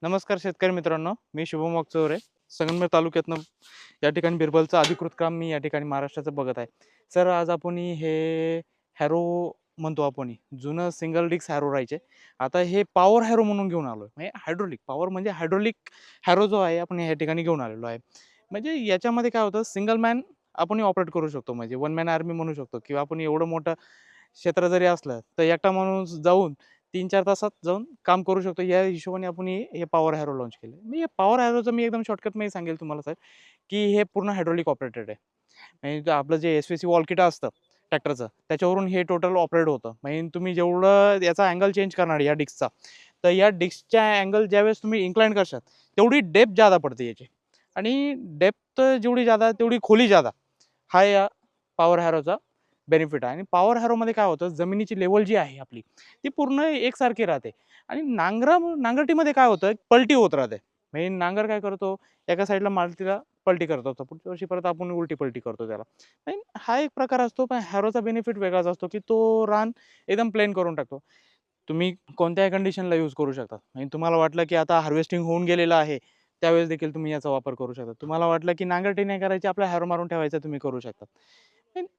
नमस्कार शेतकरी मित्रांनो, मी शुभम वाकचौरे. संगमनेर तालुक्यातनं या ठिकाणी बिरबलचं अधिकृत काम मी या ठिकाणी महाराष्ट्राचं बघत आहे. सर आज आपण हे हॅरो म्हणतो आपण जुनं सिंगल डिस्क हॅरो राहायचे. आता हे पॉवर हॅरो म्हणून घेऊन आलोय. म्हणजे हायड्रोलिक पॉवर म्हणजे हायड्रोलिक हॅरो जो आहे आपण या ठिकाणी घेऊन आलेलो आहे. म्हणजे याच्यामध्ये काय होतं सिंगल मॅन आपण ऑपरेट करू शकतो म्हणजे वन मॅन आर्मी म्हणू शकतो किंवा आपण एवढं मोठं क्षेत्र जरी असलं तर एकटा माणूस जाऊन 3-4 तासात जाऊन काम करू शकतो. या हिशोबाने आपण हे पॉवर हॅरो लॉन्च केलं. मी हे पॉवर हॅरोचं मी एकदम शॉर्टकटमध्ये सांगेल तुम्हाला सर, की हे पूर्ण हायड्रॉलिक ऑपरेटेड आहे. म्हणजे आपलं जे एस-व्ही-सी वॉल्किटा असतं ट्रॅक्टरचं, त्याच्यावरून हे टोटल ऑपरेट होतं. म्हणजे तुम्ही जेवढं याचा अँगल चेंज करणार या डिस्कचा, तर या डिस्कच्या अँगल ज्यावेळेस तुम्ही इन्क्लाइन करशाल, तेवढी डेप्थ जादा पडते याची आणि डेप्थ जेवढी जादा तेवढी खोली जादा. हा या पॉवर हॅरोचा बेनिफिट आहे आणि पॉवर हॅरोमध्ये काय होतं, जमिनीची लेवल जी आहे आपली, ती पूर्ण एकसारखी राहते आणि नांगरटीमध्ये काय होतं, पलटी होत राहते. म्हणजे नांगर काय करतो, एका साईडला मातीला पलटी करत असतो. पुढच्या वर्षी परत आपण उलटी पलटी करतो त्याला. आणि हा एक प्रकार असतो, पण हॅरोचा बेनिफिट वेगळाच असतो, की तो रान एकदम प्लेन करून टाकतो. तुम्ही कोणत्याही कंडिशनला यूज करू शकता. आणि तुम्हाला वाटलं, की आता हार्वेस्टिंग होऊन गेलेलं आहे, त्यावेळेस देखील तुम्ही याचा वापर करू शकता. तुम्हाला वाटलं, की नांगरटी नाही करायची, आपला हॅरो मारून ठेवायचा, तुम्ही करू शकता.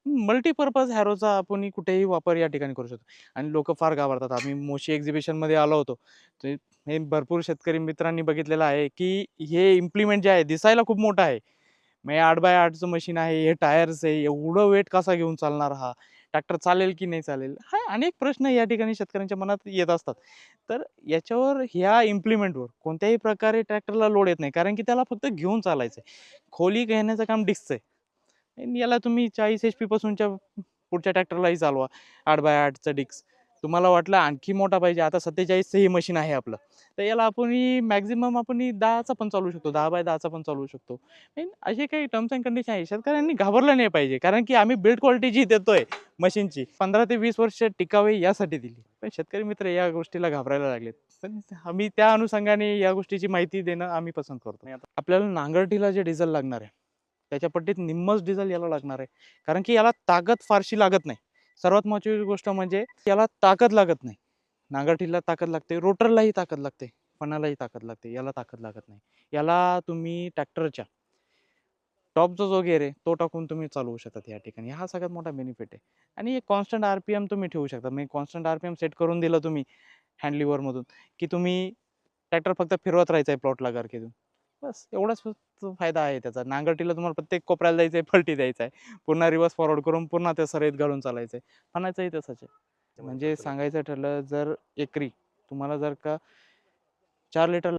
मल्टीपर्पज हॅरोचा आपण कुठेही वापर या ठिकाणी करू शकतो आणि लोकं फार घाबरतात. आम्ही मोशी एक्झिबिशनमध्ये आलो होतो. ते हे भरपूर शेतकरी मित्रांनी बघितलेलं आहे, की हे इम्प्लिमेंट जे आहे दिसायला खूप मोठं आहे. म्हणजे 8x8चं मशीन आहे, हे टायर्स आहे, एवढं वेट कसा घेऊन चालणार हा? ट्रॅक्टर चालेल की नाही चालेल? हा अनेक प्रश्न या ठिकाणी शेतकऱ्यांच्या मनात येत असतात. तर याच्यावर ह्या इम्प्लिमेंटवर कोणत्याही प्रकारे ट्रॅक्टरला लोड येत नाही. कारण की त्याला फक्त घेऊन चालायचं खोली घेण्याचं काम डिस्कचं आहे. आणि याला तुम्ही 40 एच-पी पासूनच्या पुढच्या ट्रॅक्टरलाही चालवा. 8x8चं डिस्क. तुम्हाला वाटलं आणखी मोठा पाहिजे, आता 47चं हे मशीन आहे आपलं. तर याला आपण मॅक्सिमम आपण 10चा पण चालवू शकतो. 10x10चा पण चालवू शकतो. असे काही टर्म्स अँड कंडिशन आहे. शेतकऱ्यांनी घाबरलं नाही पाहिजे. कारण की आम्ही बिल्ड क्वालिटी जी देतोय मशीनची 15 ते 20 वर्ष टिकावी यासाठी दिली. पण शेतकरी मित्र या गोष्टीला घाबरायला लागलेत. पण आम्ही त्या अनुषंगाने या गोष्टीची माहिती देणं आम्ही पसंत करतो. आणि आता आपल्याला नांगरटीला जे डिझेल लागणार आहे, त्याच्या पट्टीत निम्मच डिझेल याला लागणार आहे. कारण की याला ताकद फारशी लागत नाही. सर्वात महत्त्वाची गोष्ट म्हणजे याला ताकद लागत नाही. नांगरटीला ताकद लागते, रोटरलाही ताकद लागते, फणालाही ताकद लागते. याला ताकद लागत नाही. याला तुम्ही ट्रॅक्टरच्या टॉपचा जो गेअर आहे, तो टाकून तुम्ही चालवू शकता या ठिकाणी. हा सगळ्यात मोठा बेनिफिट आहे. आणि एक कॉन्स्टंट आर-पी-एम तुम्ही ठेवू शकता. म्हणजे कॉन्स्टंट आर-पी-एम सेट करून दिलं तुम्ही हँड लिव्हरमधून, की तुम्ही ट्रॅक्टर फक्त फिरवत राहायचं आहे प्लॉटला गारके देऊन. बस एवढाच फायदा आहे त्याचा. नांगरटीला तुम्हाला प्रत्येक कोपऱ्याला जायचं आहे, पलटी द्यायचा आहे. पुन्हा रिव्हर्स फॉरवर्ड करून पुन्हा त्या सरीत घालून चालायचं आहे. फणाचंही तसंच आहे. म्हणजे सांगायचं ठरलं जर एकरी तुम्हाला जर का 4 लिटर